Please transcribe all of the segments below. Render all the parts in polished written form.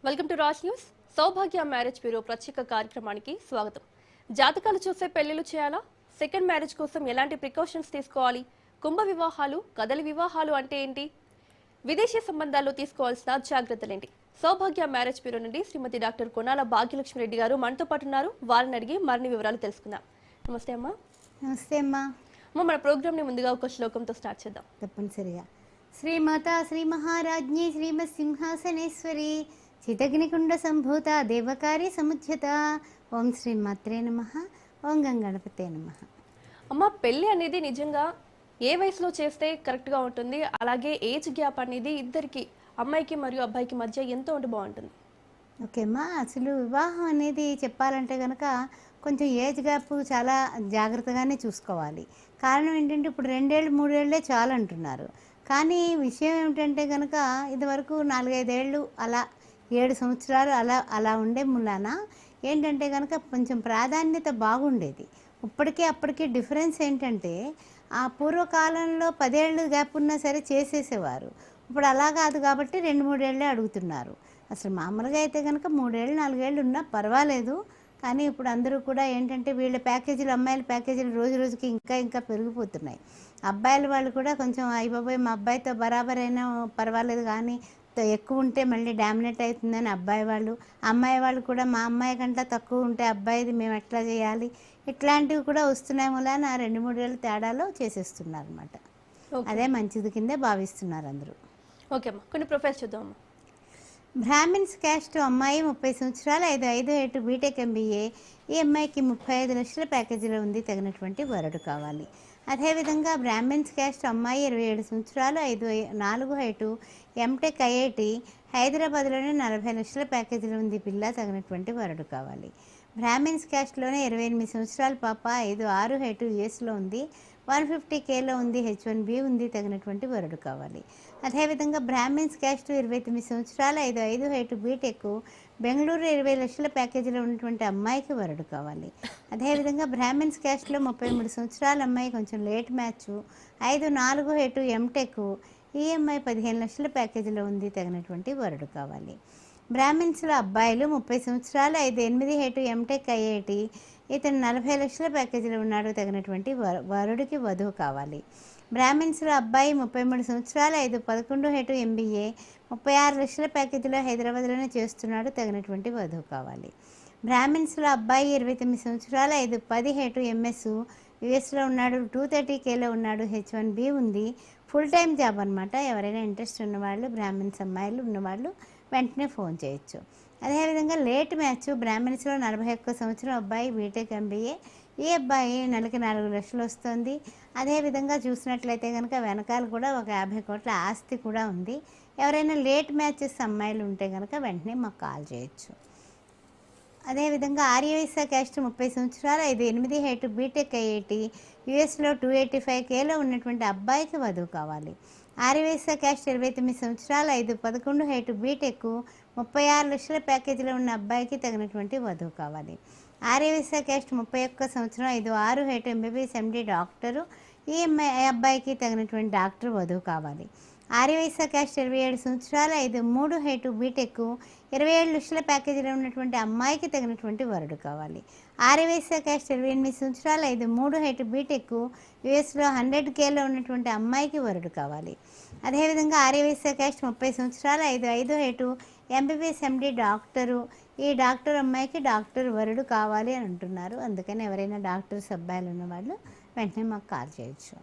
Welcome to Raj news. Saubhagya marriage bureau ప్రత్యేక కార్యక్రమానికి స్వాగతం. జాతకాలు చూసే పెళ్లిళ్ళు చేయాలా? సెకండ్ మ్యారేజ్ కోసం ఎలాంటి ప్రికాషన్స్ తీసుకోవాలి? కుంభ వివాహాలు, కదలి వివాహాలు అంటే ఏంటి? విదేశీ సంబంధాల్లో తీసుకోవాల్సిన జాగ్రత్తలేంటి? సౌభాగ్య మ్యారేజ్ బ్యూరో నుండి శ్రీమతి డాక్టర్ కొనాల భాగ్యలక్ష్మి రెడ్డి గారు మనతో పాటు ఉన్నారు. వారిని అడిగి మరిన్ని వివరాలు తెలుసుకుందాం. నమస్తే అమ్మా. నమస్తే అమ్మా. మన ప్రోగ్రామ్ ని ముందుగా ఒక శ్లోకంతో స్టార్ట్ చేద్దాం. తప్పనిసరిగా. శ్రీమాత శ్రీ మహారాజ్ఞి శ్రీమత్ సింహాసనేశ్వరి చితగ్నికుండ సంభూత దేవకారి సముచ్యత. ఓం శ్రీ మాత్రే నమః. ఓం గంగణపతే నమః. అమ్మ, పెళ్లి అనేది నిజంగా ఏ వయసులో చేస్తే కరెక్ట్గా ఉంటుంది? అలాగే ఏజ్ గ్యాప్ అనేది ఇద్దరికి, అమ్మాయికి మరియు అబ్బాయికి మధ్య ఎంత ఉంటే బాగుంటుంది? ఓకే అమ్మా, అసలు వివాహం అనేది చెప్పాలంటే కనుక కొంచెం ఏజ్ గ్యాప్ చాలా జాగ్రత్తగానే చూసుకోవాలి. కారణం ఏంటంటే ఇప్పుడు 2 ఏళ్ళు 3 ఏళ్ళే చాలు అంటున్నారు. కానీ విషయం ఏమిటంటే కనుక ఇదివరకు 4-5 ఏళ్ళు అలా 7 సంవత్సరాలు అలా ఉండే మూలాన ఏంటంటే కనుక కొంచెం ప్రాధాన్యత బాగుండేది. ఇప్పటికీ అప్పటికీ డిఫరెన్స్ ఏంటంటే ఆ పూర్వకాలంలో 10 ఏళ్ళు గ్యాప్ ఉన్నా సరే చేసేసేవారు. ఇప్పుడు అలా కాదు కాబట్టి 2-3 ఏళ్ళే అడుగుతున్నారు. అసలు మామూలుగా అయితే కనుక 3 ఏళ్ళు 4 ఏళ్ళు ఉన్నా పర్వాలేదు. కానీ ఇప్పుడు అందరూ కూడా ఏంటంటే వీళ్ళ ప్యాకేజీలు, అమ్మాయిల ప్యాకేజీలు రోజు రోజుకి ఇంకా పెరిగిపోతున్నాయి. అబ్బాయిల వాళ్ళు కూడా కొంచెం అయిపోయి మా అబ్బాయితో బరాబర్ అయినా పర్వాలేదు, కానీ ఎక్కువ ఉంటే మళ్ళీ డామినేట్ అవుతుందని అబ్బాయి వాళ్ళు, అమ్మాయి వాళ్ళు కూడా మా అమ్మాయి కంటే తక్కువ ఉంటే అబ్బాయిది మేము ఎట్లా చేయాలి, ఇట్లాంటివి కూడా వస్తున్నాయి. మూలాన 2-3 ఏళ్ళ తేడాలో చేసేస్తున్నారు అనమాట. అదే మంచిది కిందే భావిస్తున్నారు అందరూ. ఓకే అమ్మా, కొన్ని ప్రొఫైల్స్ చూద్దాం. బ్రాహ్మిన్స్ క్యాస్ట్ అమ్మాయి 30 సంవత్సరాలు, 5 ఏటు బీటెక్ ఎంబీఏ. ఈ అమ్మాయికి 35 లక్షల ప్యాకేజీలో ఉంది, తగినటువంటి వరుడు కావాలి. అదేవిధంగా బ్రాహ్మిన్స్ క్యాస్ట్ అమ్మాయి 27 సంవత్సరాలు, 4 ఏటు ఎంటెక్ ఐఐటి హైదరాబాద్లోనే 40 లక్షల ప్యాకేజీలో ఉంది పిల్ల, తగినటువంటి వరుడు కావాలి. బ్రాహ్మిన్స్ క్యాస్ట్లోనే 28 సంవత్సరాల పాప, 6 ఏటు యుఎస్లో ఉంది, 150Kలో ఉంది, H1B ఉంది, తగినటువంటి వరుడు కావాలి. అదేవిధంగా బ్రాహ్మిన్స్ క్యాస్ట్ 29 సంవత్సరాలు, 5 ఏటు బీటెక్ బెంగళూరు 20 లక్షల ప్యాకేజీలో ఉన్నటువంటి అమ్మాయికి వరుడు కావాలి. అదేవిధంగా బ్రాహ్మిన్స్ క్యాస్ట్లో 33 సంవత్సరాల అమ్మాయి, కొంచెం లేట్ మ్యాచ్, 4 ఏటు ఎంటెక్. ఈ అమ్మాయి 15 లక్షల ప్యాకేజీలో ఉంది, తగినటువంటి వరుడు కావాలి. బ్రాహ్మిన్స్లో అబ్బాయిలు 30 సంవత్సరాలు, 8 ఏటు ఎంటెక్ ఐఐటి. ఇతను 40 లక్షల ప్యాకేజీలో ఉన్నాడు, తగినటువంటి వరుడికి వధువు కావాలి. బ్రాహ్మిన్స్లో అబ్బాయి 33 సంవత్సరాలు, 11 ఏటు ఎంబీఏ, 36 లక్షల ప్యాకేజీలో హైదరాబాద్లోనే చేస్తున్నాడు, తగినటువంటి వధువు కావాలి. బ్రాహ్మిన్స్లో అబ్బాయి 29 సంవత్సరాలు, 10 ఏటు ఎంఎస్, యుఎస్లో ఉన్నాడు, 230Kలో ఉన్నాడు, H1B ఉంది, ఫుల్ టైం జాబ్ అనమాట. ఎవరైనా ఇంట్రెస్ట్ ఉన్నవాళ్ళు, బ్రాహ్మిన్స్ అమ్మాయిలు ఉన్నవాళ్ళు వెంటనే ఫోన్ చేయొచ్చు. అదేవిధంగా లేట్ మ్యాచ్ బ్రాహ్మిన్స్లో 41 సంవత్సరం అబ్బాయి, బీటెక్ ఎంబీఏ. ఈ అబ్బాయి నెలకి 4 లక్షలు వస్తుంది. అదేవిధంగా చూసినట్లయితే కనుక వెనకాల కూడా ఒక 50 కోట్ల ఆస్తి కూడా ఉంది. ఎవరైనా లేట్ మ్యాచెస్ అమ్మాయిలు ఉంటే కనుక వెంటనే మాకు కాల్ చేయొచ్చు. అదేవిధంగా ఆర్యవైశ్య క్యాస్ట్ 30 సంవత్సరాలు, 8 ఏటు బీటెక్ ఐఐటి, యుఎస్లో 285Kలో ఉన్నటువంటి అబ్బాయికి వధువు కావాలి. ఆర్యవైశ్య క్యాస్ట్ 29 సంవత్సరాలు, 11 ఏటు బీటెక్, 36 లక్షల ప్యాకేజీలో ఉన్న అబ్బాయికి తగినటువంటి వధువు కావాలి. ఆర్యవైశ్య క్యాస్ట్ 31 సంవత్సరం, 6 ఏటు ఎంబీబీఎస్ ఎండి డాక్టరు. ఈ అబ్బాయికి తగినటువంటి డాక్టర్ వధువు కావాలి. ఆర్యవైశ్య క్యాస్ట్ 27 సంవత్సరాలు, 3 ఏటు బీటెక్, 27 లక్షల ప్యాకేజీలో ఉన్నటువంటి అమ్మాయికి తగినటువంటి వరుడు కావాలి. ఆర్యవైశ్య క్యాస్ట్ 28 సంవత్సరాలు, 3 ఏటు బీటెక్, యుఎస్లో 100Kలో ఉన్నటువంటి అమ్మాయికి వరుడు కావాలి. అదేవిధంగా ఆర్యవైశ్య క్యాస్ట్ 30 సంవత్సరాలు, 5 ఏటు ఎంబీబీఎస్ ఎండి డాక్టరు. ఈ డాక్టర్ అమ్మాయికి డాక్టర్ వరుడు కావాలి అని అంటున్నారు. అందుకని ఎవరైనా డాక్టర్స్ అబ్బాయిలు ఉన్నవాళ్ళు వెంటనే మాకు కాల్ చేయొచ్చు.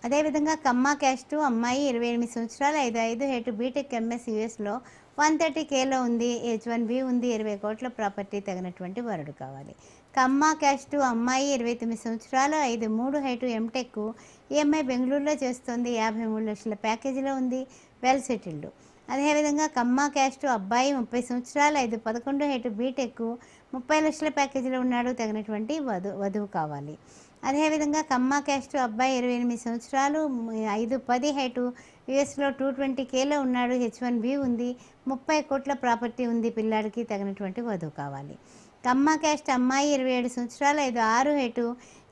అదేవిధంగా కమ్మ క్యాస్ట్ అమ్మాయి 28 సంవత్సరాలు, 5 ఏటు బీటెక్ ఎంఎస్, యుఎస్లో 130Kలో ఉంది, H1B ఉంది, 20 కోట్ల ప్రాపర్టీ, తగినటువంటి వరుడు కావాలి. కమ్మ క్యాస్ట్ అమ్మాయి 29 సంవత్సరాలు, 3 ఏటు ఎంటెక్. ఈ అమ్మాయి బెంగళూరులో చేస్తుంది, 53 లక్షల ప్యాకేజీలో ఉంది, వెల్ సెటిల్డ్. అదేవిధంగా కమ్మ క్యాస్ట్ అబ్బాయి 30 సంవత్సరాలు, 11 ఏటు బీటెక్, 30 లక్షల ప్యాకేజీలో ఉన్నాడు, తగినటువంటి వధువు కావాలి. అదేవిధంగా కమ్మ క్యాస్ట్ అబ్బాయి 28 సంవత్సరాలు, 10 ఏటు యుఎస్లో 220Kలో ఉన్నాడు, H1B ఉంది, 30 కోట్ల ప్రాపర్టీ ఉంది పిల్లాడికి, తగినటువంటి వధువు కావాలి. కమ్మ క్యాస్ట్ అమ్మాయి 27 సంవత్సరాలు 5 హెటు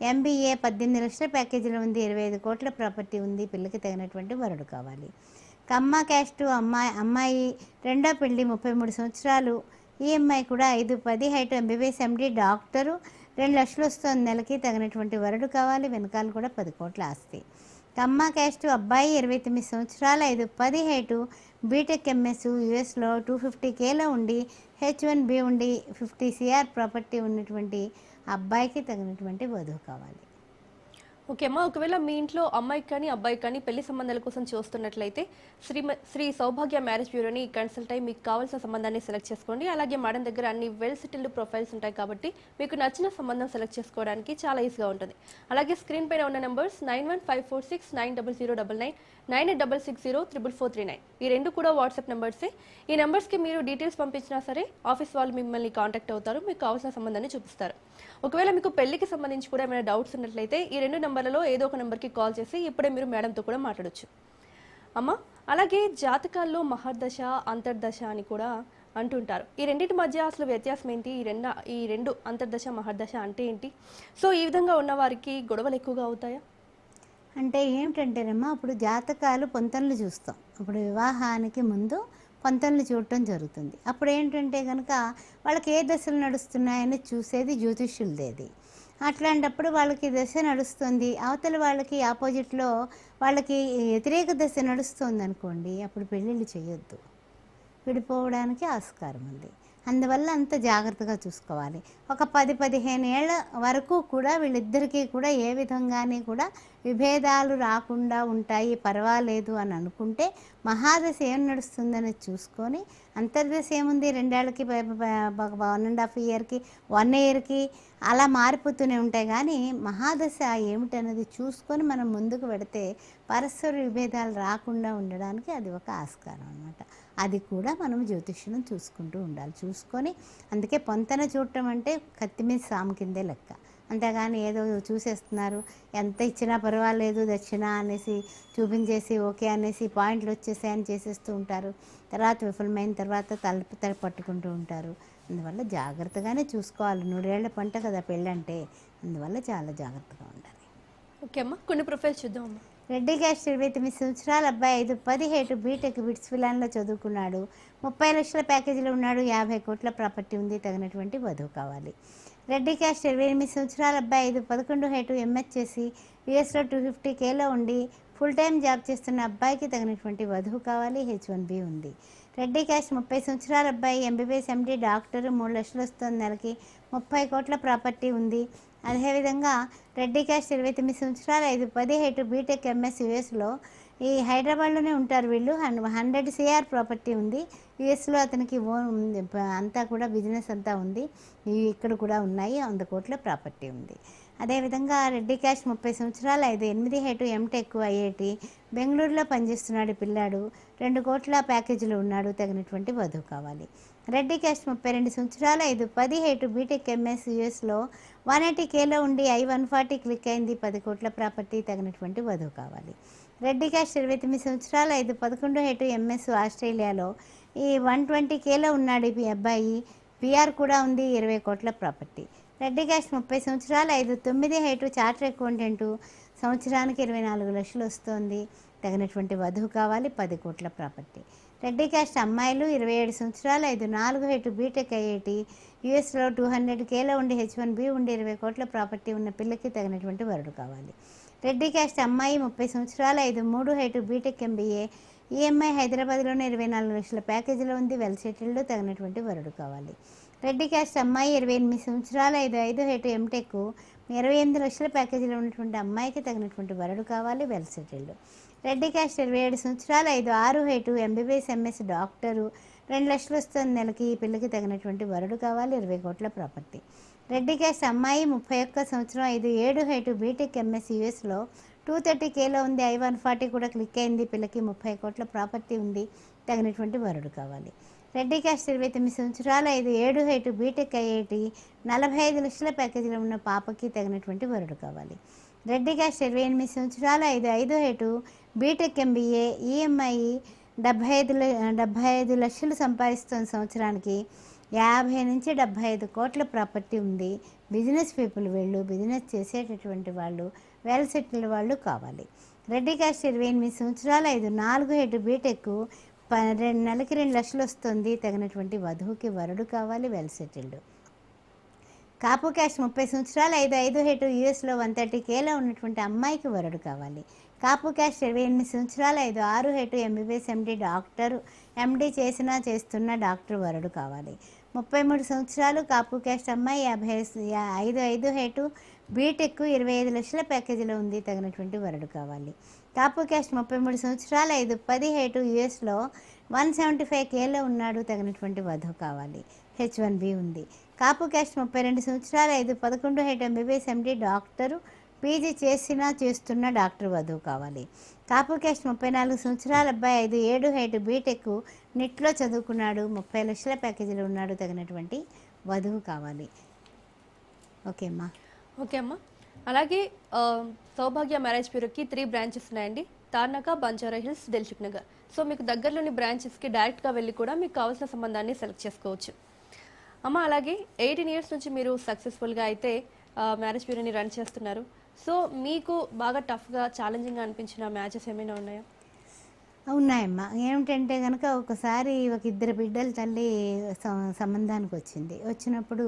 ఎంబీఏ 18 లక్షల ప్యాకేజీలో ఉంది, 25 కోట్ల ప్రాపర్టీ ఉంది, పిల్లకి తగినటువంటి వరుడు కావాలి. కమ్మ క్యాస్ట్ అమ్మాయి రెండో పెళ్లి 33 సంవత్సరాలు, ఈఎంఐ కూడా 5-10 హైట్ ఎంబీబీఎస్ ఎండి డాక్టరు, 2 లక్షలు వస్తుంది, నెలకి తగినటువంటి వరుడు కావాలి, వెనకాల కూడా 10 కోట్ల ఆస్తి. కమ్మ క్యాస్ట్ అబ్బాయి 29 సంవత్సరాలు 5-10 హైటు బీటెక్ ఎంఎస్ యూఎస్లో 250Kలో ఉండి H1B ఉండి 50 CR ప్రాపర్టీ ఉన్నటువంటి అబ్బాయికి తగినటువంటి వధువు కావాలి. ఓకే అమ్మా, ఒకవేళ మీ ఇంట్లో అమ్మాయికి కానీ అబ్బాయికి కానీ పెళ్లి సంబంధాల కోసం చూస్తున్నట్లయితే శ్రీ సౌభాగ్య మ్యారేజ్ బ్యూరోని కన్సల్ట్ అయ్యి మీకు కావాల్సిన సంబంధాన్ని సెలెక్ట్ చేసుకోండి. అలాగే మేడం దగ్గర అన్ని వెల్ సెటిల్డ్ ప్రొఫైల్స్ ఉంటాయి కాబట్టి మీకు నచ్చిన సంబంధం సెలెక్ట్ చేసుకోవడానికి చాలా ఈజీగా ఉంటుంది. అలాగే స్క్రీన్ పైన ఉన్న నెంబర్స్ 9154690099, 9860344339 ఈ రెండు కూడా వాట్సాప్ నెంబర్సే. ఈ నెంబర్స్కి మీరు డీటెయిల్స్ పంపించినా సరే ఆఫీస్ వాళ్ళు మిమ్మల్ని కాంటాక్ట్ అవుతారు, మీకు కావాల్సిన సంబంధాన్ని చూపిస్తారు. ఒకవేళ మీకు పెళ్లికి సంబంధించి కూడా ఏమైనా డౌట్స్ ఉన్నట్లయితే ఈ రెండు నెంబర్లలో ఏదో ఒక నెంబర్కి కాల్ చేసి ఇప్పుడే మీరు మేడంతో కూడా మాట్లాడొచ్చు. అమ్మ, అలాగే జాతకాల్లో మహర్దశ అంతర్దశ అని కూడా అంటుంటారు. ఈ రెండింటి మధ్య అసలు వ్యత్యాసం ఏంటి? ఈ రెండు అంతర్దశ మహర్దశ అంటే ఏంటి? సో ఈ విధంగా ఉన్న వారికి గొడవలు ఎక్కువగా అవుతాయా? అంటే ఏమిటంటేనమ్మా, అప్పుడు జాతకాలు పొంతనలు చూస్తాం. అప్పుడు వివాహానికి ముందు పొంతనలు చూడటం జరుగుతుంది. అప్పుడు ఏంటంటే కనుక వాళ్ళకి ఏ దశలు నడుస్తున్నాయని చూసేది జ్యోతిష్యులదేది. అట్లాంటప్పుడు వాళ్ళకి దశ నడుస్తుంది, అవతల వాళ్ళకి ఆపోజిట్లో వాళ్ళకి వ్యతిరేక దశ నడుస్తుంది అనుకోండి, అప్పుడు పెళ్ళిళ్ళు చేయొద్దు, విడిపోవడానికి ఆస్కారం ఉంది. అందువల్ల అంత జాగ్రత్తగా చూసుకోవాలి. ఒక 10-15 ఏళ్ళ వరకు కూడా వీళ్ళిద్దరికీ కూడా ఏ విధంగానే కూడా విభేదాలు రాకుండా ఉంటాయి, పర్వాలేదు అని అనుకుంటే మహాదశ ఏం నడుస్తుందని చూసుకొని, అంతర్దశ ఏముంది 2 ఏళ్ళకి 1.5 ఇయర్కి 1 ఇయర్కి అలా మారిపోతూనే ఉంటాయి. కానీ మహాదశ ఏమిటనేది చూసుకొని మనం ముందుకు పెడితే పరస్పర విభేదాలు రాకుండా ఉండడానికి అది ఒక ఆస్కారం అన్నమాట. అది కూడా మనం జ్యోతిష్యం చూసుకుంటూ ఉండాలి. చూసుకొని అందుకే పొంతన చూడటం అంటే కత్తి మీద సాము కిందే లెక్క. అంతేగాని ఏదో చూసేస్తున్నారు, ఎంత ఇచ్చినా పర్వాలేదు దక్షిణ అనేసి చూపించేసి ఓకే అనేసి పాయింట్లు వచ్చేసాయని చేసేస్తూ ఉంటారు. తర్వాత విఫలమైన తర్వాత తల పట్టుకుంటూ ఉంటారు. అందువల్ల జాగ్రత్తగానే చూసుకోవాలి. 100 ఏళ్ల పంట కదా పెళ్ళంటే, అందువల్ల చాలా జాగ్రత్తగా ఉండాలి. ఓకే అమ్మ, కొన్ని ప్రొఫైల్స్ చూద్దాం అమ్మా. రెడ్డి క్యాస్ట్ 29 సంవత్సరాల అబ్బాయి 5-10 హేటు బీటెక్ బిట్స్ ఫిలాన్లో చదువుకున్నాడు, 30 లక్షల ప్యాకేజీలో ఉన్నాడు, 50 కోట్ల ప్రాపర్టీ ఉంది, తగినటువంటి వధువు కావాలి. రెడ్డి క్యాస్ట్ 28 సంవత్సరాల అబ్బాయి 5-11 హేటు ఎంఎస్ చేసి యూఎస్లో 250Kలో ఉండి ఫుల్ టైం జాబ్ చేస్తున్న అబ్బాయికి తగినటువంటి వధువు కావాలి, H1B ఉంది. రెడ్డి క్యాస్ట్ 30 సంవత్సరాల అబ్బాయి ఎంబీబీఎస్ ఎండి డాక్టరు, 3 లక్షలు వస్తుంది, నెలకి 30 కోట్ల ప్రాపర్టీ ఉంది. అదేవిధంగా రెడ్డి క్యాస్ట్ 29 సంవత్సరాలు 5-10 హేటు బీటెక్ ఎంఎస్ యూఎస్లో ఈ హైదరాబాద్లోనే ఉంటారు వీళ్ళు, 100 CR ప్రాపర్టీ ఉంది. యూఎస్లో అతనికి అంతా కూడా బిజినెస్ అంతా ఉంది, ఇక్కడ కూడా ఉన్నాయి, 100 కోట్ల ప్రాపర్టీ ఉంది. అదేవిధంగా రెడ్డి క్యాస్ట్ 30 సంవత్సరాలు 5-8 హేటు ఎంటెక్ ఐఐటి బెంగళూరులో పనిచేస్తున్నాడు పిల్లాడు, 2 కోట్ల ప్యాకేజీలో ఉన్నాడు, తగినటువంటి వధువు కావాలి. రెడ్డి క్యాస్ట్ 32 సంవత్సరాలు 5-10 హేటు బీటెక్ ఎంఎస్ యూఎస్లో 180Kలో ఉండి I-140 క్లిక్ అయింది, 10 కోట్ల ప్రాపర్టీ, తగినటువంటి వధువు కావాలి. రెడ్డి క్యాస్ట్ 29 సంవత్సరాలు 5-11 హేటు ఎంఎస్ ఆస్ట్రేలియాలో ఈ 120Kలో ఉన్నాడు ఈ అబ్బాయి, పిఆర్ కూడా ఉంది, 20 కోట్ల ప్రాపర్టీ. రెడ్డి క్యాస్ట్ 30 సంవత్సరాలు 5-9 హేటు చార్టర్ అకౌంటెంటు, సంవత్సరానికి 24 లక్షలు వస్తుంది, తగినటువంటి వధువు కావాలి, 10 కోట్ల ప్రాపర్టీ. రెడ్డి క్యాస్ట్ అమ్మాయిలు 27 సంవత్సరాలు 5-4 హేటు బీటెక్ ఐఐటి యూఎస్లో 200Kలో ఉండి H1B ఉండి 20 కోట్ల ప్రాపర్టీ ఉన్న పిల్లకి తగినటువంటి వరుడు కావాలి. రెడ్డి క్యాస్ట్ అమ్మాయి 30 సంవత్సరాలు 5-3 హేటు బీటెక్ ఎంబీఏ ఈఎంఐ హైదరాబాద్లోనే 24 లక్షల ప్యాకేజీలో ఉంది, వెల్ సెటిల్డ్, తగినటువంటి వరుడు కావాలి. రెడ్డి క్యాస్ట్ అమ్మాయి 28 సంవత్సరాలు 5-5 హేటు ఎంటెక్ 28 లక్షల ప్యాకేజీలో ఉన్నటువంటి అమ్మాయికి తగినటువంటి వరుడు కావాలి, వెల్ సెటిల్డ్. రెడ్డి క్యాస్ట్ 27 సంవత్సరాలు 5-6 హేటు ఎంబీబీఎస్ ఎంఎస్ డాక్టరు, 2 లక్షలు వస్తుంది, నెలకి ఈ పిల్లకి తగినటువంటి వరుడు కావాలి, 20 కోట్ల ప్రాపర్టీ. రెడ్డి క్యాస్ట్ అమ్మాయి 31 సంవత్సరం 5-7 హేటు బీటెక్ ఎంఎస్ యూఎస్లో 230Kలో ఉంది, I-140 కూడా క్లిక్ అయింది, పిల్లకి 30 కోట్ల ప్రాపర్టీ ఉంది, తగినటువంటి వరుడు కావాలి. రెడ్డి క్యాస్ట్ 29 సంవత్సరాలు 5-7 హేటు బీటెక్ ఐఐటి 45 లక్షల ప్యాకేజీలో ఉన్న పాపకి తగినటువంటి వరుడు కావాలి. రెడ్డి క్యాస్ట్ 28 సంవత్సరాలు 5-5 హేటు బీటెక్ ఎంబీఏ ఈఎంఐ 75 లక్షలు సంపాదిస్తున్న సంవత్సరానికి, 50 నుంచి 75 కోట్ల ప్రాపర్టీ ఉంది. బిజినెస్ పీపుల్ వీళ్ళు, బిజినెస్ చేసేటటువంటి వాళ్ళు, వెల్ సెటిల్డ్ వాళ్ళు కావాలి. రెడ్డి క్యాస్ట్ 28 సంవత్సరాలు, 4 హెడ్ బీటెక్, నెలకి 2 లక్షలు వస్తుంది. తగినటువంటి వధువుకి వరుడు కావాలి, వెల్ సెటిల్డ్. కాపు క్యాస్ట్ 30 సంవత్సరాలు, 5 హెడ్ యూఎస్లో 130Kలో ఉన్నటువంటి అమ్మాయికి వరుడు కావాలి. కాపు క్యాస్ట్ 28 సంవత్సరాలు, 6 హెడ్ ఎంబీబీఎస్ ఎండి డాక్టర్, ఎండి చేస్తున్న డాక్టర్ వరుడు కావాలి. 33 సంవత్సరాలు కాపు క్యాస్ట్ అమ్మాయి, 5 హెడ్ బీటెక్, 25 లక్షల ప్యాకేజీలో ఉంది. తగినటువంటి వరుడు కావాలి. కాపు క్యాస్ట్ 33 సంవత్సరాలు, 10 హెడ్ యూఎస్లో 175Kలో ఉన్నాడు. తగినటువంటి వధువు కావాలి. H1B ఉంది. కాపు క్యాస్ట్ 32 సంవత్సరాలు, 11 head MBBS MD doctor, PG చేస్తున్న డాక్టర్ వధువు కావాలి. కాపు క్యాస్ట్ 34 సంవత్సరాల అబ్బాయి, 7 హెడ్ బీటెక్, నిట్లో చదువుకున్నాడు, 30 లక్షల ప్యాకేజీలో ఉన్నాడు. తగినటువంటి వధువు కావాలి. ఓకే అమ్మా. ఓకే అమ్మా. అలాగే సౌభాగ్య మ్యారేజ్ బ్యూరోకి 3 బ్రాంచెస్ ఉన్నాయండి. తార్నాక, బంజారా హిల్స్, దిల్సుఖ్ నగర్. సో మీకు దగ్గరలోని బ్రాంచెస్కి డైరెక్ట్గా వెళ్ళి కూడా మీకు కావాల్సిన సంబంధాన్ని సెలెక్ట్ చేసుకోవచ్చు అమ్మ. అలాగే 18 ఇయర్స్ నుంచి మీరు సక్సెస్ఫుల్గా అయితే మ్యారేజ్ బ్యూరోని రన్ చేస్తున్నారు. సో మీకు బాగా టఫ్గా, ఛాలెంజింగ్గా అనిపించిన మ్యాచెస్ ఏమైనా ఉన్నాయా? ఉన్నాయమ్మా. ఏమిటంటే కనుక ఒకసారి ఒక 2 బిడ్డల తల్లి సంబంధానికి వచ్చినప్పుడు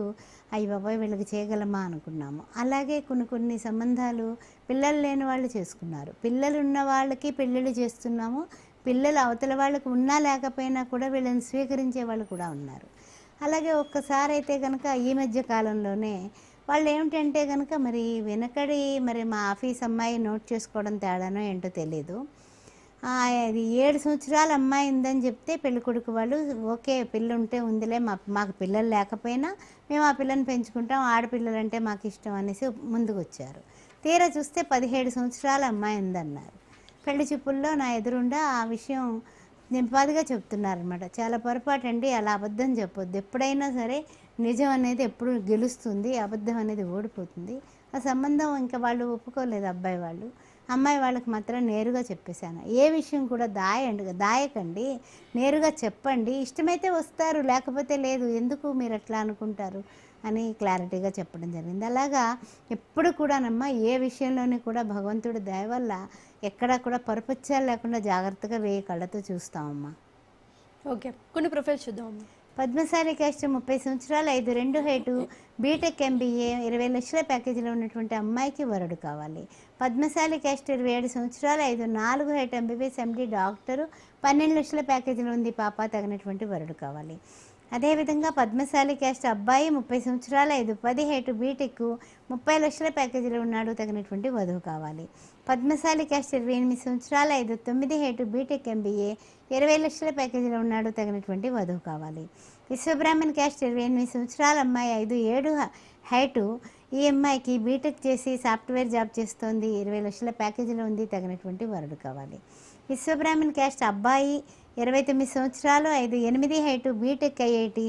అయ్యి బాబాయ్ వీళ్ళకి చేయగలమా అనుకున్నాము. అలాగే కొన్ని సంబంధాలు పిల్లలు లేని వాళ్ళు చేసుకున్నారు. పిల్లలు ఉన్న వాళ్ళకి పెళ్ళిళ్ళు చేస్తున్నాము. పిల్లలు అవతల వాళ్ళకి ఉన్నా లేకపోయినా కూడా వీళ్ళని స్వీకరించే వాళ్ళు కూడా ఉన్నారు. అలాగే ఒక్కసారి అయితే కనుక ఈ మధ్య కాలంలోనే వాళ్ళు ఏమిటంటే కనుక మరి మా ఆఫీస్ అమ్మాయి నోట్ చేసుకోవడం తేడానో ఏంటో తెలీదు. అది 7 సంవత్సరాల అమ్మాయి ఉందని చెప్తే పెళ్ళికొడుకు వాళ్ళు ఓకే పిల్ల ఉంటే ఉందిలే, మాకు పిల్లలు లేకపోయినా మేము ఆ పిల్లని పెంచుకుంటాం, ఆడపిల్లలంటే మాకు ఇష్టం అనేసి ముందుకు వచ్చారు. తీరా చూస్తే 17 సంవత్సరాల అమ్మాయి ఉందన్నారు. పెళ్లి చూపుల్లో నా ఎదురుండా ఆ విషయం నింపాదిగా చెప్తున్నారనమాట. చాలా పొరపాటు అండి, అలా అబద్ధం చెప్పొద్దు. ఎప్పుడైనా సరే నిజం అనేది ఎప్పుడు గెలుస్తుంది, అబద్ధం అనేది ఓడిపోతుంది. ఆ సంబంధం ఇంకా వాళ్ళు ఒప్పుకోలేదు, అబ్బాయి వాళ్ళు. అమ్మాయి వాళ్ళకి మాత్రం నేరుగా చెప్పేశాను, ఏ విషయం కూడా దాయకండి, నేరుగా చెప్పండి, ఇష్టమైతే వస్తారు లేకపోతే లేదు, ఎందుకు మీరు అట్లా అనుకుంటారు అని క్లారిటీగా చెప్పడం జరిగింది. అలాగా ఎప్పుడు కూడానమ్మా ఏ విషయంలోని కూడా భగవంతుడి దయ వల్ల ఎక్కడా కూడా పరపత్యాలు లేకుండా జాగ్రత్తగా 1000 కళ్ళతో చూస్తామమ్మా. ఓకే, కొన్ని ప్రొఫైల్స్ చూద్దామమ్మా. పద్మశాలి క్యాస్ట్ 30 సంవత్సరాలు, 5 హెడ్ బీటెక్ ఎంబీఏ, 20 లక్షల ప్యాకేజీలో ఉన్నటువంటి అమ్మాయికి వరుడు కావాలి. పద్మశాలి క్యాస్ట్ 27 సంవత్సరాలు, 4 హెడ్ ఎంబీబీఎస్ ఎండి డాక్టరు, 12 లక్షల ప్యాకేజీలో ఉంది పాప. తగినటువంటి వరుడు కావాలి. అదేవిధంగా పద్మశాలి క్యాస్ట్ అబ్బాయి 30 సంవత్సరాలు, 10 హెడ్ బీటెక్, 30 లక్షల ప్యాకేజీలో ఉన్నాడు. తగినటువంటి వధువు కావాలి. పద్మశాలి క్యాస్ట్ 28 సంవత్సరాలు, 9 హెడ్ బీటెక్ ఎంబీఏ, 20 లక్షల ప్యాకేజీలో ఉన్నాడు. తగినటువంటి వధువు కావాలి. విశ్వబ్రాహ్మణ్ క్యాస్ట్ 28 సంవత్సరాల అమ్మాయి, 5'7" హైటు. ఈ అమ్మాయికి బీటెక్ చేసి సాఫ్ట్వేర్ జాబ్ చేస్తోంది, 20 లక్షల ప్యాకేజీలో ఉంది. తగినటువంటి వరుడు కావాలి. విశ్వబ్రాహ్మణ్ క్యాస్ట్ అబ్బాయి 29 సంవత్సరాలు, 8 హైటు, బీటెక్ ఐఐటి,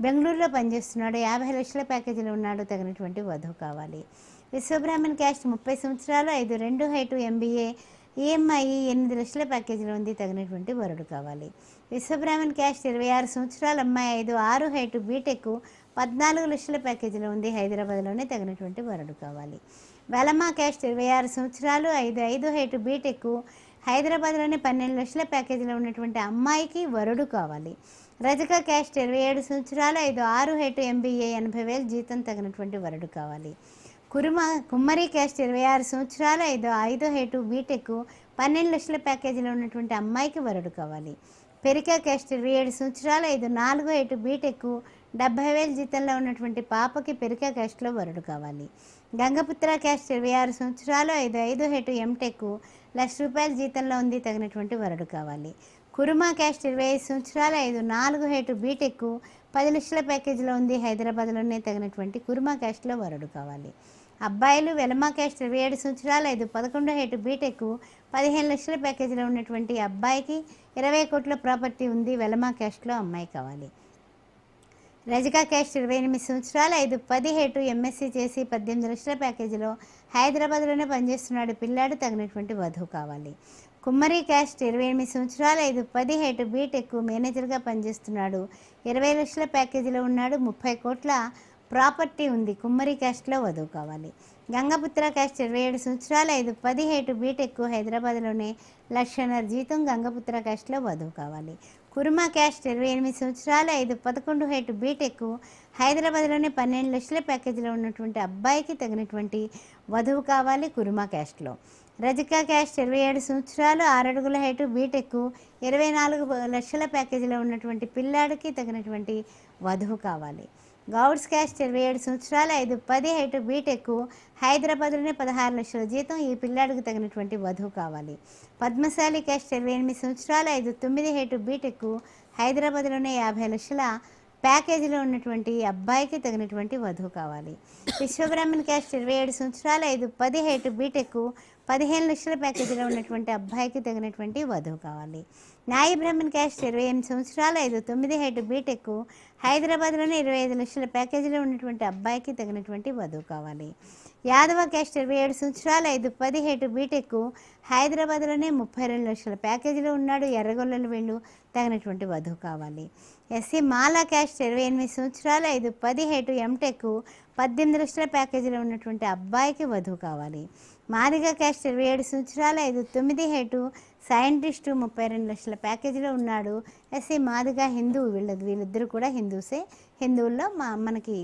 బెంగళూరులో పనిచేస్తున్నాడు, 50 లక్షల ప్యాకేజీలో ఉన్నాడు. తగినటువంటి వధువు కావాలి. విశ్వబ్రాహ్మణ్ క్యాస్ట్ 30 సంవత్సరాలు, 2 హైటు, ఎంబీఏ, ఈఎంఐ 8 లక్షల ప్యాకేజీలో ఉంది. తగినటువంటి వరుడు కావాలి. విశ్వబ్రాహ్మణ్ క్యాస్ట్ 26 సంవత్సరాల అమ్మాయి, 6 హైటు, బీటెక్, 14 లక్షల ప్యాకేజీలో ఉంది. హైదరాబాద్లోనే. తగినటువంటి వరుడు కావాలి. వెలమా క్యాస్ట్ 26 సంవత్సరాలు, 5 హైటు, బీటెక్, హైదరాబాద్లోనే 12 లక్షల ప్యాకేజీలో ఉన్నటువంటి అమ్మాయికి వరుడు కావాలి. రజక క్యాస్ట్ 27 సంవత్సరాలు, 6 హైటు, ఎంబీఏ, 80,000 జీతం. తగినటువంటి వరుడు కావాలి. కుమ్మరి క్యాస్ట్ 26 సంవత్సరాలు, 5 హైటు, బీటెక్, 12 లక్షల ప్యాకేజీలో ఉన్నటువంటి అమ్మాయికి వరుడు కావాలి. పెరికా క్యాస్ట్ 27 సంవత్సరాలు, 4 హైటు, బీటెక్, 70,000 జీతంలో ఉన్నటువంటి పాపకి పెరికా క్యాస్ట్లో వరుడు కావాలి. గంగపుత్ర క్యాస్ట్ 26 సంవత్సరాలు, 5 హైటు, ఎంటెక్, ₹1,00,000 జీతంలో ఉంది. తగినటువంటి వరుడు కావాలి. కురుమా క్యాస్ట్ 25 సంవత్సరాలు, 4 హైటు, బీటెక్, 10 లక్షల ప్యాకేజీలో ఉంది. హైదరాబాద్లోనే. తగినటువంటి కురుమా క్యాస్ట్లో వరుడు కావాలి. అబ్బాయిలు వెలమా క్యాస్ట్ 27 సంవత్సరాలు, 11 హైటు, బీటెక్, 15 లక్షల ప్యాకేజీలో ఉన్నటువంటి అబ్బాయికి 20 కోట్ల ప్రాపర్టీ ఉంది. వెలమా క్యాస్ట్లో అమ్మాయి కావాలి. రజికా క్యాస్ట్ 28 సంవత్సరాలు, 10 హైటు, ఎంఎస్సీ చేసి 18 లక్షల ప్యాకేజీలో హైదరాబాద్లోనే పనిచేస్తున్నాడు పిల్లాడు. తగినటువంటి వధువు కావాలి. కుమ్మరి క్యాస్ట్ 28 సంవత్సరాలు 5-10 హెడ్ బీటెక్ మేనేజర్గా పనిచేస్తున్నాడు. 20 లక్షల ప్యాకేజీలో ఉన్నాడు. 30 కోట్ల ప్రాపర్టీ ఉంది. కుమ్మరి క్యాస్ట్లో వధువు కావాలి. గంగపుత్ర క్యాస్ట్ 27 సంవత్సరాలు 5-10 హెడ్ బీటెక్ హైదరాబాద్లోనే 1,50,000 జీతం. గంగపుత్ర క్యాస్ట్లో వధువు కావాలి. కుర్మా క్యాస్ట్ 28 సంవత్సరాలు 5-11 హెడ్ బీటెక్ హైదరాబాద్లోనే 12 లక్షల ప్యాకేజీలో ఉన్నటువంటి అబ్బాయికి తగినటువంటి వధువు కావాలి కుర్మా క్యాస్ట్లో. రజికా క్యాస్ట్ 27 సంవత్సరాలు 6 అడుగుల హైటు బీటెక్ 24 లక్షల ప్యాకేజీలో ఉన్నటువంటి పిల్లాడికి తగినటువంటి వధువు కావాలి. గౌడ్స్ క్యాస్ట్ 27 సంవత్సరాలు 5-10 హైటు బీటెక్ హైదరాబాద్లోనే 16 లక్షల జీతం. ఈ పిల్లాడికి తగినటువంటి వధువు కావాలి. పద్మశాలి క్యాస్ట్ 28 సంవత్సరాలు 5-9 హైటు బీటెక్ హైదరాబాద్లోనే 50 లక్షల ప్యాకేజీలో ఉన్నటువంటి అబ్బాయికి తగినటువంటి వధువు కావాలి. విశ్వబ్రాహ్మణ్ క్యాస్ట్ 27 సంవత్సరాలు 5-10 హైటు బీటెక్ 15 లక్షల ప్యాకేజీలో ఉన్నటువంటి అబ్బాయికి తగినటువంటి వధువు కావాలి. నాయి బ్రాహ్మణ్ క్యాస్ట్ 28 సంవత్సరాలు 5-9 హైటు బీటెక్ హైదరాబాద్లోనే 25 లక్షల ప్యాకేజీలో ఉన్నటువంటి అబ్బాయికి తగినటువంటి వధువు కావాలి. యాదవ క్యాస్ట్ 27 సంవత్సరాలు 5-10 హైటు బీటెక్ హైదరాబాద్లోనే 32 లక్షల ప్యాకేజీలో ఉన్నాడు. ఎర్రగొల్లలు వీళ్ళు తగినటువంటి వధువు కావాలి. ఎస్సీ మాలా క్యాస్ట్ 28 సంవత్సరాలు 5-10 హైటు ఎంటెక్ 18 లక్షల ప్యాకేజీలో ఉన్నటువంటి అబ్బాయికి వధువు కావాలి. మాదిగ క్యాస్ట్ 27 సంవత్సరాలు 5-9 హైటు సైంటిస్టు 32 లక్షల ప్యాకేజీలో ఉన్నాడు. ఎస్సీ మాదిగ హిందూ వీళ్ళిద్దరూ కూడా హిందూసే. హిందువుల్లో మనకి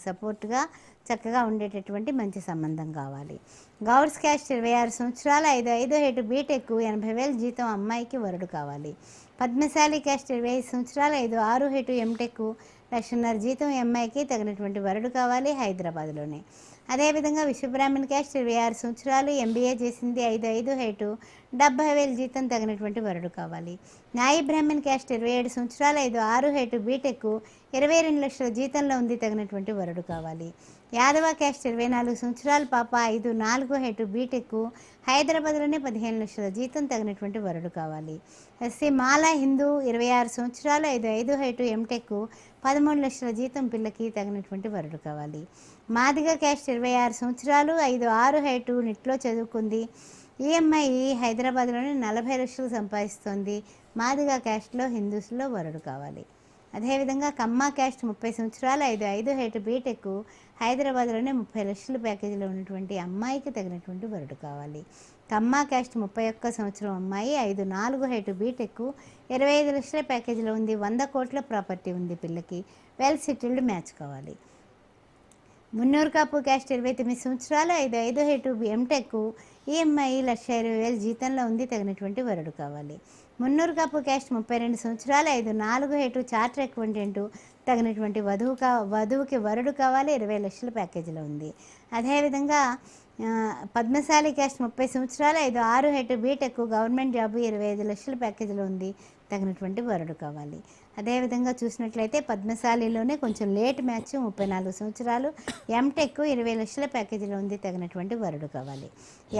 సపోర్ట్గా చక్కగా ఉండేటటువంటి మంచి సంబంధం కావాలి. గౌడ్స్ క్యాస్ట్ 26 సంవత్సరాలు 5-5 హైటు బీటెక్ 80,000 జీతం అమ్మాయికి వరుడు కావాలి. పద్మశాలి క్యాస్ట్ 25 సంవత్సరాలు 5-6 హైటు ఎంటెక్ 1,50,000 జీతం అమ్మాయికి తగినటువంటి వరుడు కావాలి హైదరాబాద్లోనే. అదేవిధంగా విశ్వబ్రాహ్మణ్ క్యాస్ట్ 26 సంవత్సరాలు ఎంబీఏ చేసింది 5-5 హైటు 70,000 జీతం తగినటువంటి వరుడు కావాలి. నాయి బ్రాహ్మణ్ క్యాస్ట్ 27 సంవత్సరాలు 5-6 హైటు బీటెక్ 22 లక్షల జీతంలో ఉంది తగినటువంటి వరుడు కావాలి. యాదవ క్యాస్ట్ 24 సంవత్సరాలు పాప 5-4 హైటు బీటెక్ హైదరాబాద్లోనే 15 లక్షల జీతం తగినటువంటి వరుడు కావాలి. ఎస్సీ మాలా హిందూ 26 సంవత్సరాలు 5-5 హైటు ఎంటెక్ 13 లక్షల జీతం పిల్లకి తగినటువంటి వరుడు కావాలి. మాదిగ క్యాస్ట్ 26 సంవత్సరాలు 5-6 హైటు నిట్లో చదువుకుంది. ఈ అమ్మాయి హైదరాబాద్లోనే 40 లక్షలు సంపాదిస్తోంది. మాదిగ క్యాస్ట్లో హిందూస్లో వరుడు కావాలి. అదేవిధంగా కమ్మా క్యాస్ట్ 30 సంవత్సరాలు 5-5 హైటు బీటెక్ హైదరాబాద్లోనే 30 లక్షల ప్యాకేజీలో ఉన్నటువంటి అమ్మాయికి తగినటువంటి వరుడు కావాలి. కమ్మా క్యాస్ట్ 31 సంవత్సరం అమ్మాయి 5-4 హైటు బీటెక్ 25 లక్షల ప్యాకేజీలో ఉంది. 100 కోట్ల ప్రాపర్టీ ఉంది పిల్లకి. వెల్ సెటిల్డ్ మ్యాచ్ కావాలి. మున్నూరు కాపు క్యాస్ట్ 29 సంవత్సరాలు 5-5 హైటు ఎంటెక్ ఈఎంఐ 1,20,000 జీతంలో ఉంది తగినటువంటి వరుడు కావాలి. మున్నూరు కాపు క్యాస్ట్ 32 సంవత్సరాలు 5-4 హైటు చార్టర్ అకౌంటెంట్ తగినటువంటి వధువుకి వరుడు కావాలి. 20 లక్షల ప్యాకేజీలో ఉంది. అదేవిధంగా పద్మశాలి క్యాస్ట్ 30 సంవత్సరాలు 5-6 హైటు బీటెక్ గవర్నమెంట్ జాబ్ 25 లక్షల ప్యాకేజీలో ఉంది తగినటువంటి వరుడు కావాలి. అదేవిధంగా చూసినట్లయితే పద్మశాలిలోనే కొంచెం లేట్ మ్యాచ్ 34 సంవత్సరాలు ఎంటెక్ 20 లక్షల ప్యాకేజీలో ఉంది తగినటువంటి వరుడు కావాలి.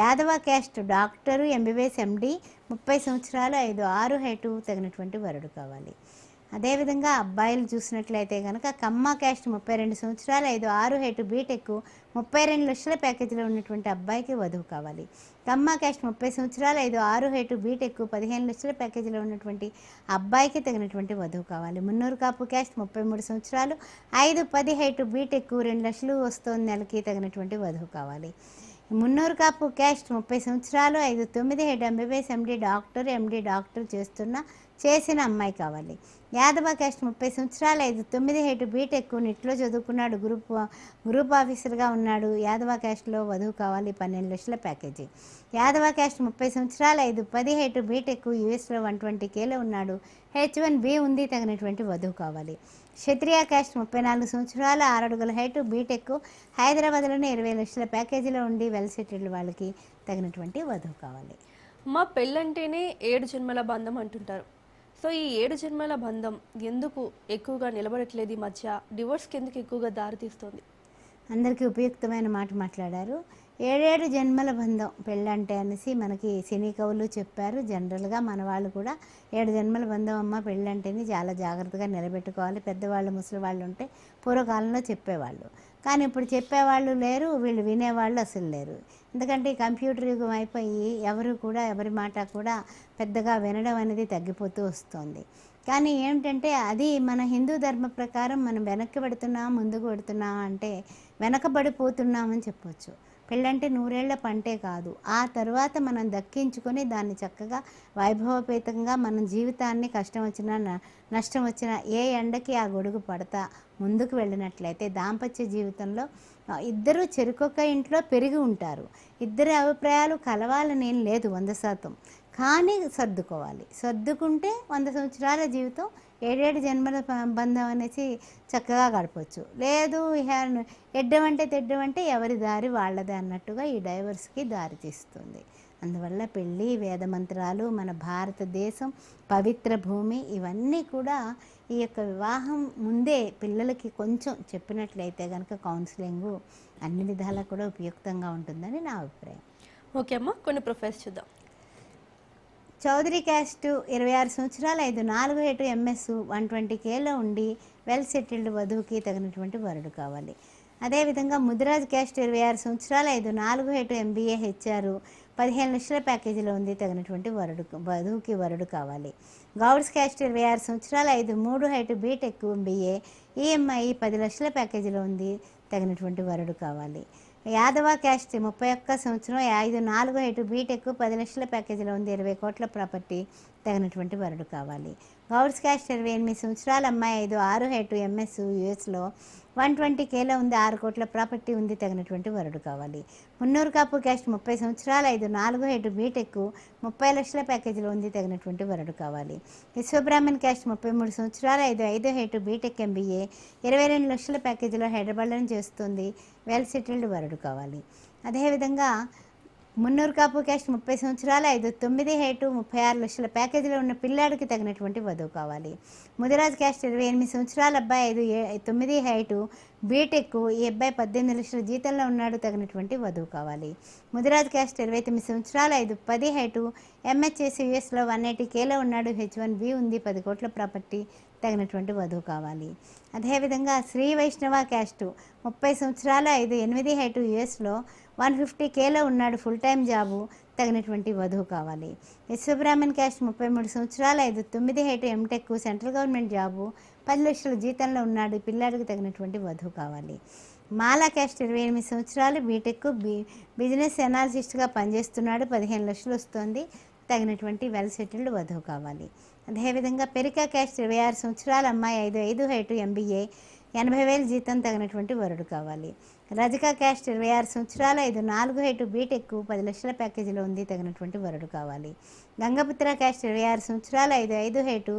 Yadava caste doctor MBBS MD 30 సంవత్సరాలు 5-6 హైటు తగినటువంటి వరుడు కావాలి. అదేవిధంగా అబ్బాయిలు చూసినట్లయితే కనుక కమ్మా క్యాస్ట్ 32 సంవత్సరాలు 5-6 హైటు బీటెక్ 32 లక్షల ప్యాకేజీలో ఉన్నటువంటి అబ్బాయికి వధువు కావాలి. కమ్మా క్యాస్ట్ 30 సంవత్సరాలు 5-6 హైటు బీటెక్ 15 లక్షల ప్యాకేజీలో ఉన్నటువంటి అబ్బాయికి తగినటువంటి వధువు కావాలి. మున్నూరు కాపు క్యాస్ట్ 33 సంవత్సరాలు 5-10 హైటు బీటెక్ 2 లక్షలు వస్తోంది నెలకి తగినటువంటి వధువు కావాలి. మున్నూరు కాపు క్యాస్ట్ 30 సంవత్సరాలు 5-9 హైటు ఎంబీబీఎస్ ఎండి డాక్టర్ చేసిన అమ్మాయి కావాలి. యాదవ క్యాస్ట్ 30 సంవత్సరాలు 5-9 హైటు బీటెక్ నిట్లో చదువుకున్నాడు. గ్రూప్ ఆఫీసర్గా ఉన్నాడు. యాదవ క్యాస్ట్లో వధువు కావాలి. 12 లక్షల ప్యాకేజీ. యాదవ క్యాస్ట్ 30 సంవత్సరాలు 5-10 హైటు బీటెక్ యూఎస్లో 120Kలో ఉన్నాడు. H1B ఉంది తగినటువంటి వధువు కావాలి. క్షత్రియ క్యాస్ట్ 34 సంవత్సరాలు 6 అడుగుల హైటు బీటెక్ హైదరాబాద్లోనే 20 లక్షల ప్యాకేజీలో ఉండి వెల్ సెటిల్డ్ వాళ్ళకి తగినటువంటి వధువు కావాలి. మా పెళ్ళంటేనే 7 జన్మల బంధం అంటుంటారు. సో ఈ 7 జన్మల బంధం ఎందుకు ఎక్కువగా నిలబడట్లేదు? ఈ మధ్య డివోర్స్కి ఎందుకు ఎక్కువగా దారితీస్తుంది? అందరికీ ఉపయుక్తమైన మాట మాట్లాడారు. 7 జన్మల బంధం పెళ్ళంటే అనేసి మనకి సినీ కవులు చెప్పారు. జనరల్గా మన వాళ్ళు కూడా 7 జన్మల బంధం అమ్మ పెళ్ళంటేనే చాలా జాగ్రత్తగా నిలబెట్టుకోవాలి. పెద్దవాళ్ళు ముసలి వాళ్ళు ఉంటే పూర్వకాలంలో చెప్పేవాళ్ళు. కానీ ఇప్పుడు చెప్పేవాళ్ళు లేరు, వీళ్ళు వినేవాళ్ళు అసలు లేరు. ఎందుకంటే ఈ కంప్యూటర్ యుగం అయిపోయి ఎవరు కూడా ఎవరి మాట కూడా పెద్దగా వినడం అనేది తగ్గిపోతూ వస్తుంది. కానీ ఏమిటంటే అది మన హిందూ ధర్మ ప్రకారం మనం వెనక్కి పెడుతున్నాం ముందుకు పెడుతున్నాం అంటే వెనకబడిపోతున్నామని చెప్పొచ్చు. పెళ్ళంటే 100 ఏళ్ల పంటే కాదు. ఆ తర్వాత మనం దక్కించుకొని దాన్ని చక్కగా వైభవపేతంగా మన జీవితాన్ని కష్టం వచ్చినా నష్టం వచ్చినా ఏ ఎండకి ఆ గొడుగు పడతా ముందుకు వెళ్ళినట్లయితే దాంపత్య జీవితంలో ఇద్దరూ చెరుకొక్క ఇంట్లో పెరిగి ఉంటారు. ఇద్దరి అభిప్రాయాలు కలవాలని ఏం లేదు 100%. కానీ సర్దుకోవాలి. సర్దుకుంటే 100 సంవత్సరాల జీవితం 7 జన్మల బంధం అనేసి చక్కగా గడపచ్చు. లేదు ఎడ్డమంటే తెడ్డమంటే ఎవరి దారి వాళ్ళదే అన్నట్టుగా ఈ డైవర్స్కి దారి తీస్తుంది. అందువల్ల పెళ్ళి, వేదమంత్రాలు, మన భారతదేశం పవిత్ర భూమి ఇవన్నీ కూడా ఈ యొక్క వివాహం ముందే పిల్లలకి కొంచెం చెప్పినట్లయితే కనుక కౌన్సిలింగు అన్ని విధాలా కూడా ఉపయుక్తంగా ఉంటుందని నా అభిప్రాయం. ఓకే అమ్మ, కొన్ని ప్రొఫైల్స్ చూద్దాం. చౌదరి క్యాస్ట్ 26 సంవత్సరాలు 5 ఏటు ఎంఎస్ 120Kలో ఉండి వెల్ సెటిల్డ్ వధువుకి తగినటువంటి వరుడు కావాలి. అదేవిధంగా ముదిరాజ్ క్యాస్ట్ 26 సంవత్సరాలు 5 ఏటు MBA HR 15 లక్షల ప్యాకేజీలో ఉంది తగినటువంటి వధువుకి వరుడు కావాలి. గౌడ్స్ క్యాస్ట్ 26 సంవత్సరాలు 3 ఏటు బీటెక్ MBA EMI 10 లక్షల ప్యాకేజీలో ఉంది తగినటువంటి వరుడు కావాలి. యాదవ క్యాస్ట్ 31 సంవత్సరం 4 ఏటు బీటెక్ 10 లక్షల ప్యాకేజీలో ఉంది 20 కోట్ల ప్రాపర్టీ తగినటువంటి వరుడు కావాలి. గౌడ్స్ క్యాస్ట్ 28 సంవత్సరాల అమ్మాయి 6 ఏటు MS USలో 120Kలో ఉంది 6 కోట్ల ప్రాపర్టీ ఉంది తగినటువంటి వరుడు కావాలి. మున్నూరు కాపు క్యాస్ట్ 30 సంవత్సరాలు 4 ఏటు బీటెక్ 30 లక్షల ప్యాకేజీలో ఉంది తగినటువంటి వరుడు కావాలి. విశ్వబ్రాహ్మణ్ క్యాస్ట్ 33 సంవత్సరాలు 5 ఏటు బీటెక్ MBA 22 లక్షల ప్యాకేజీలో హైదరాబాద్లో చేస్తుంది వెల్ సెటిల్డ్ వరుడు కావాలి. అదేవిధంగా మున్నూరు కాపు క్యాస్ట్ 30 సంవత్సరాలు 9 ఏటు 36 లక్షల ప్యాకేజీలో ఉన్న పిల్లాడికి తగినటువంటి వధువు కావాలి. ముదిరాజ్ క్యాస్ట్ 28 సంవత్సరాల అబ్బాయి 9 ఏటు బీటెక్ ఈ అబ్బాయి 18 లక్షల జీతంలో ఉన్నాడు తగినటువంటి వధువు కావాలి. ముదిరాజ్ క్యాస్ట్ 29 సంవత్సరాలు 10 ఏటు MHS USలో 180Kలో ఉన్నాడు H1B ఉంది 10 కోట్ల ప్రాపర్టీ తగినటువంటి వధువు కావాలి. అదేవిధంగా శ్రీ వైష్ణవ క్యాస్ట్ 30 సంవత్సరాలు 8 ఏటు USలో 150Kలో ఉన్నాడు ఫుల్ టైం జాబు తగినటువంటి వధువు కావాలి. విశ్వబ్రాహ్మణ్ క్యాస్ట్ 33 సంవత్సరాలు 9 ఏటు MTech సెంట్రల్ గవర్నమెంట్ జాబు 10 లక్షల జీతంలో ఉన్నాడు పిల్లాడికి తగినటువంటి వధువు కావాలి. మాలా క్యాస్ట్ 28 సంవత్సరాలు బీటెక్ బిజినెస్ ఎనాలిసిస్ట్గా పనిచేస్తున్నాడు 15 లక్షలు వస్తుంది తగినటువంటి వెల్ సెటిల్డ్ వధువు కావాలి. అదేవిధంగా పెరికా క్యాస్ట్ 26 సంవత్సరాల అమ్మాయి 5 ఏటు MBA 80,000 జీతం తగినటువంటి వరుడు కావాలి. రజికా క్యాస్ట్ 26 సంవత్సరాలు 4 ఏటు బీటెక్ 10 లక్షల ప్యాకేజీలో ఉంది తగినటువంటి వరుడు కావాలి. గంగపుత్ర క్యాస్ట్ 26 సంవత్సరాలు 5 ఏటు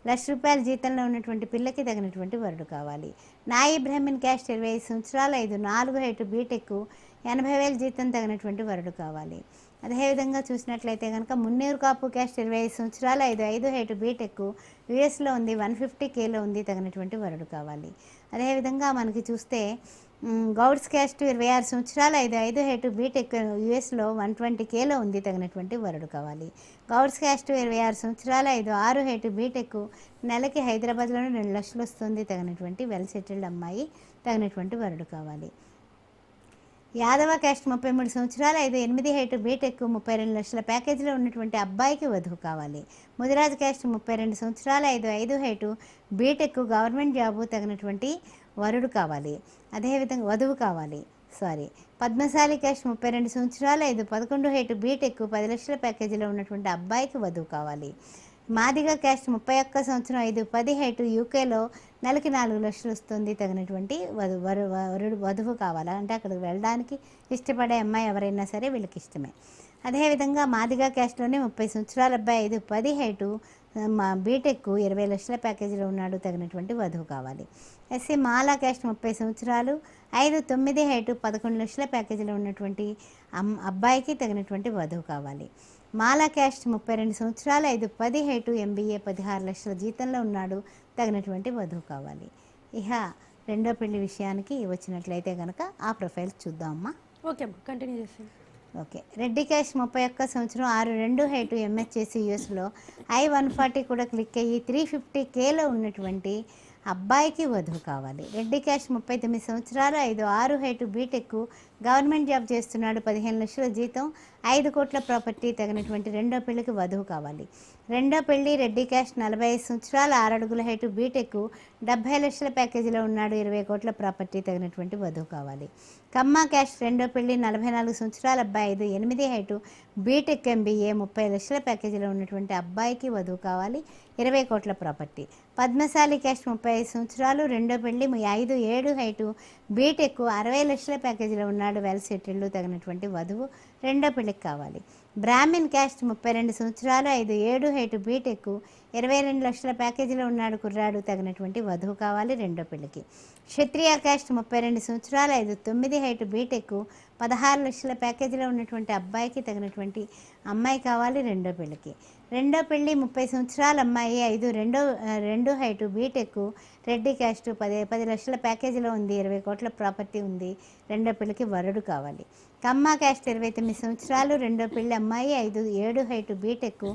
₹1,00,000 జీతంలో ఉన్నటువంటి పిల్లకి తగినటువంటి వరుడు కావాలి. నాయి బ్రాహ్మణ్ క్యాస్ట్ 25 సంవత్సరాలు 4 ఏటు బీటెక్ 80,000 జీతం తగినటువంటి వరుడు కావాలి. అదేవిధంగా చూసినట్లయితే కనుక మున్నూరు కాపు క్యాస్ట్ 25 సంవత్సరాలు 5 ఏటు బీటెక్ USలో ఉంది 150Kలో ఉంది తగినటువంటి వరుడు కావాలి. అదేవిధంగా మనకి చూస్తే గౌడ్స్ క్యాస్ట్ 26 సంవత్సరాలు 5 ఏటు బీటెక్ USలో 120Kలో ఉంది తగినటువంటి వరుడు కావాలి. గౌడ్స్ క్యాస్ట్ 26 సంవత్సరాలు 6 ఏటు బీటెక్ నెలకి హైదరాబాద్లోనే 2 లక్షలు వస్తుంది తగినటువంటి వెల్ సెటిల్డ్ అమ్మాయి తగినటువంటి వరుడు కావాలి. యాదవ క్యాస్ట్ 33 సంవత్సరాలు 8 ఏటు బీటెక్ 32 లక్షల ప్యాకేజీలో ఉన్నటువంటి అబ్బాయికి వధువు కావాలి. ముదిరాజ్ క్యాస్ట్ 32 సంవత్సరాలు 5 ఏటు బీటెక్ గవర్నమెంట్ జాబు తగినటువంటి వరుడు కావాలి. అదేవిధంగా వధువు కావాలి. పద్మశాలి క్యాస్ట్ 32 సంవత్సరాలు 11 ఏటు బీటెక్ 10 లక్షల ప్యాకేజీలో ఉన్నటువంటి అబ్బాయికి వధువు కావాలి. మాదిగ క్యాస్ట్ 31 సంవత్సరం 10 ఏటు UKలో నెలకి 4 లక్షలు వస్తుంది తగినటువంటి వధువు కావాలి. అంటే అక్కడికి వెళ్ళడానికి ఇష్టపడే అమ్మాయి ఎవరైనా సరే వీళ్ళకి ఇష్టమే. అదేవిధంగా మాదిగ క్యాస్ట్లోనే 30 సంవత్సరాల అబ్బాయి 10 ఏటు బీటెక్ 20 లక్షల ప్యాకేజీలో ఉన్నాడు తగినటువంటి వధువు కావాలి. ఎస్సీ మాలా క్యాస్ట్ 30 సంవత్సరాలు 9 ఏటు 11 లక్షల ప్యాకేజీలో ఉన్నటువంటి అబ్బాయికి తగినటువంటి వధువు కావాలి. మాలా క్యాస్ట్ 32 సంవత్సరాలు 10 ఏటు MBA 16 లక్షల జీతంలో ఉన్నాడు తగినటువంటి వధువు కావాలి. ఇక రెండో పెళ్లి విషయానికి వచ్చినట్లయితే కనుక ఆ ప్రొఫైల్స్ చూద్దామమ్మా. ఓకే అమ్మా, కంటిన్యూ చేస్తాను. ఓకే. రెడ్డి క్యాస్ట్ 31 సంవత్సరం 6 ఏటు MHS USలో I-140 కూడా క్లిక్ అయ్యి 350Kలో ఉన్నటువంటి అబ్బాయికి వధువు కావాలి. రెడ్డి క్యాస్ట్ 39 సంవత్సరాలు, 5'6" హైటు, బీటెక్, గవర్నమెంట్ జాబ్ చేస్తున్నాడు, 15 లక్షల జీతం, 5 కోట్ల ప్రాపర్టీ, తగినటువంటి రెండో పెళ్లికి వధువు కావాలి. రెండో పెళ్లి రెడ్డి క్యాస్ట్ 45 సంవత్సరాలు, 6 అడుగుల హైటు, బీటెక్, 70 లక్షల ప్యాకేజీలో ఉన్నాడు, 20 కోట్ల ప్రాపర్టీ, తగినటువంటి వధువు కావాలి. కమ్మ క్యాస్ట్ రెండో పెళ్లి 44 సంవత్సరాల అబ్బాయి, 5'8" హైటు, బీటెక్, ఎంబీఏ, 30 లక్షల ప్యాకేజీలో ఉన్నటువంటి అబ్బాయికి వధువు కావాలి, 20 కోట్ల ప్రాపర్టీ. పద్మశాలి క్యాస్ట్ 35 సంవత్సరాలు, రెండో పెళ్లి, 5'7" హైటు, బీటెక్, 60 లక్షల ప్యాకేజీలో ఉన్నాడు, వెల్ సెటిల్డ్, తగినటువంటి వధువు రెండో పెళ్లికి కావాలి. బ్రాహ్మిన్ క్యాస్ట్ 32 సంవత్సరాలు, 5'7" హైటు, బీటెక్, 22 లక్షల ప్యాకేజీలో ఉన్నాడు, కుర్రాడు, తగినటువంటి వధువు కావాలి రెండో పెళ్లికి. క్షత్రియ క్యాస్ట్ 32 సంవత్సరాలు, 5'9" హైటు, బీటెక్, 16 లక్షల ప్యాకేజీలో ఉన్నటువంటి అబ్బాయికి తగినటువంటి అమ్మాయి కావాలి రెండో పెళ్లికి. రెండో పెళ్లి 30 సంవత్సరాల అమ్మాయి, 5'2" హైటు, బీటెక్, రెడ్డి క్యాస్ట్, 10 లక్షల ప్యాకేజీలో ఉంది, 20 కోట్ల ప్రాపర్టీ ఉంది, రెండో పెళ్లికి వరుడు కావాలి. కమ్మ క్యాస్ట్ 29 సంవత్సరాలు, రెండో పెళ్లి అమ్మాయి, 5'7" హైటు, బీటెక్,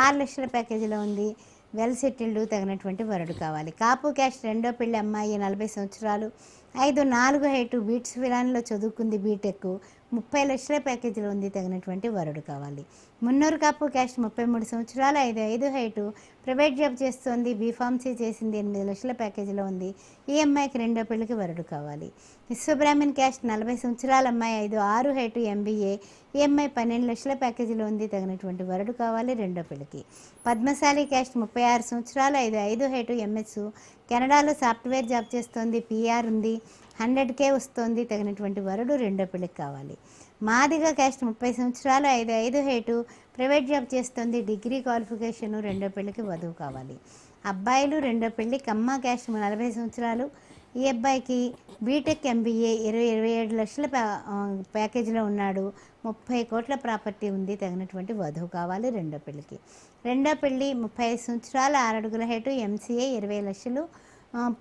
6 లక్షల ప్యాకేజీలో ఉంది, వెల్ సెటిల్డ్, తగినటువంటి వరుడు కావాలి. కాపు క్యాస్ట్ రెండో పెళ్లి అమ్మాయి, 40 సంవత్సరాలు, 5'4" హైటు, బీట్స్ ఫిలాన్లో చదువుకుంది, బీటెక్, 30 లక్షల ప్యాకేజీలో ఉంది, తగినటువంటి వరుడు కావాలి. మున్నూరు కాపు క్యాస్ట్ 33 సంవత్సరాలు, 5'5" హైటు, ప్రైవేట్ జాబ్ చేస్తోంది, బీఫార్మసీ చేసింది, 8 లక్షల ప్యాకేజీలో ఉంది, ఈ అమ్మాయికి రెండో పెళ్లికి వరుడు కావాలి. విశ్వబ్రాహ్మణ్ క్యాస్ట్ 40 సంవత్సరాల అమ్మాయి, 5'6" హైటు, ఎంబీఏ, ఈ అమ్మాయి 12 లక్షల ప్యాకేజీలో ఉంది, తగినటువంటి వరుడు కావాలి రెండో పెళ్లికి. పద్మశాలి క్యాస్ట్ 36 సంవత్సరాలు, 5'5" హైటు, ఎంఎస్, కెనడాలో సాఫ్ట్వేర్ జాబ్ చేస్తోంది, పీఆర్ ఉంది, 100K వస్తోంది, తగినటువంటి వరుడు రెండో పెళ్లికి కావాలి. మాదిగ క్యాస్ట్ 30 సంవత్సరాలు, 5'5" హైటు, ప్రైవేట్ జాబ్ చేస్తోంది, డిగ్రీ క్వాలిఫికేషను, రెండో పెళ్లికి వధువు కావాలి. అబ్బాయిలు రెండో పెళ్లి. కమ్మ క్యాస్ట్ 40 సంవత్సరాలు, ఈ అబ్బాయికి బీటెక్, ఎంబీఏ, 27 లక్షల ప్యాకేజీలో ఉన్నాడు, 30 కోట్ల ప్రాపర్టీ ఉంది, తగినటువంటి వధువు కావాలి రెండో పెళ్లికి. రెండో పెళ్లి 35 సంవత్సరాలు, 6 అడుగుల హైటు, ఎంసీఏ, 20 లక్షలు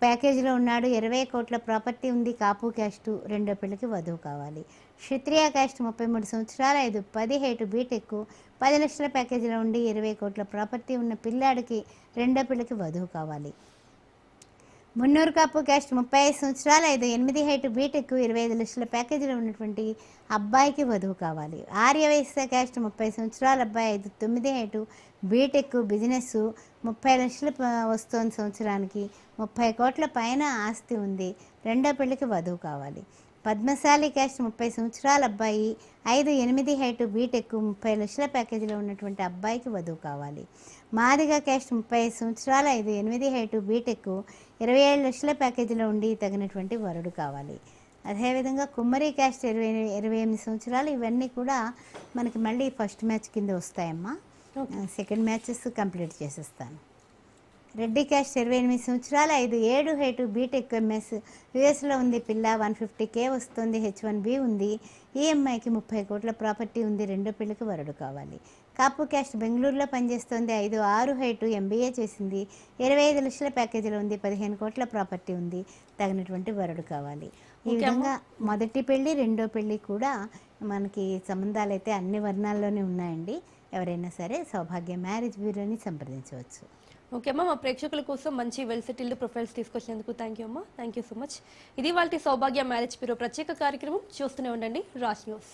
ప్యాకేజీలో ఉన్నాడు, 20 కోట్ల ప్రాపర్టీ ఉంది, కాపు క్యాస్టు, రెండో పెళ్లికి వధువు కావాలి. క్షత్రియ క్యాస్ట్ 33 సంవత్సరాలు, 5'10" హైటు, బీటెక్, 10 లక్షల ప్యాకేజీలో ఉండి 20 కోట్ల ప్రాపర్టీ ఉన్న పిల్లాడికి రెండో పెళ్లికి వధువు కావాలి. మున్నూరు కాపు క్యాస్ట్ 35 సంవత్సరాలు, 5'8" హైటు, బీటెక్, 25 లక్షల ప్యాకేజీలో ఉన్నటువంటి అబ్బాయికి వధువు కావాలి. ఆర్యవైశ్య క్యాస్ట్ 30 సంవత్సరాల అబ్బాయి, 5'9" హైటు, బీటెక్, బిజినెస్, 30 లక్షలు వస్తోంది సంవత్సరానికి, 30 కోట్ల పైన ఆస్తి ఉంది, రెండో పెళ్లికి వధువు కావాలి. పద్మశాలి క్యాస్ట్ 30 సంవత్సరాల అబ్బాయి, 5'8" హైటు, బీటెక్, 30 లక్షల ప్యాకేజీలో ఉన్నటువంటి అబ్బాయికి వధువు కావాలి. మాదిగ క్యాస్ట్ 35 సంవత్సరాలు, 5'8" హైటు, బీటెక్, 27 లక్షల ప్యాకేజీలో ఉండి తగినటువంటి వరుడు కావాలి. అదేవిధంగా కుమ్మరి క్యాస్ట్ 28 సంవత్సరాలు, ఇవన్నీ కూడా మనకి మళ్ళీ ఫస్ట్ మ్యాచ్ కింద వస్తాయమ్మా. సెకండ్ మ్యాచెస్ కంప్లీట్ చేసేస్తాను. రెడ్డి క్యాస్ట్ 28 సంవత్సరాలు, 5'7" హైటు, బీటెక్, ఎంఎస్, యుఎస్లో ఉంది పిల్ల, 150K వస్తుంది, H1B ఉంది, ఈ అమ్మాయికి 30 కోట్ల ప్రాపర్టీ ఉంది, రెండో పెళ్లికి వరుడు కావాలి. కాపు క్యాస్ట్ బెంగళూరులో పనిచేస్తోంది, 5'6" హైటు, ఎంబీఏ చేసింది, 25 లక్షల ప్యాకేజీలో ఉంది, 15 కోట్ల ప్రాపర్టీ ఉంది, తగినటువంటి వరుడు కావాలి. ఈ విధంగా మొదటి పెళ్లి రెండో పెళ్లి కూడా మనకి సంబంధాలు అయితే అన్ని వర్ణాల్లోనే ఉన్నాయండి. ఎవరైనా సరే సౌభాగ్య మ్యారేజ్ బ్యూరోని సంప్రదించవచ్చు. ఓకే అమ్మ, మా ప్రేక్షకుల కోసం మంచి వెల్ సెటిల్డ్ ప్రొఫైల్స్ తీసుకొచ్చినందుకు థ్యాంక్ యూ అమ్మ. Thank you so much. ఇది వాళ్ళ సౌభాగ్య మ్యారేజ్ బ్యూరో ప్రత్యేక కార్యక్రమం. చూస్తూనే ఉండండి రాజ్ న్యూస్.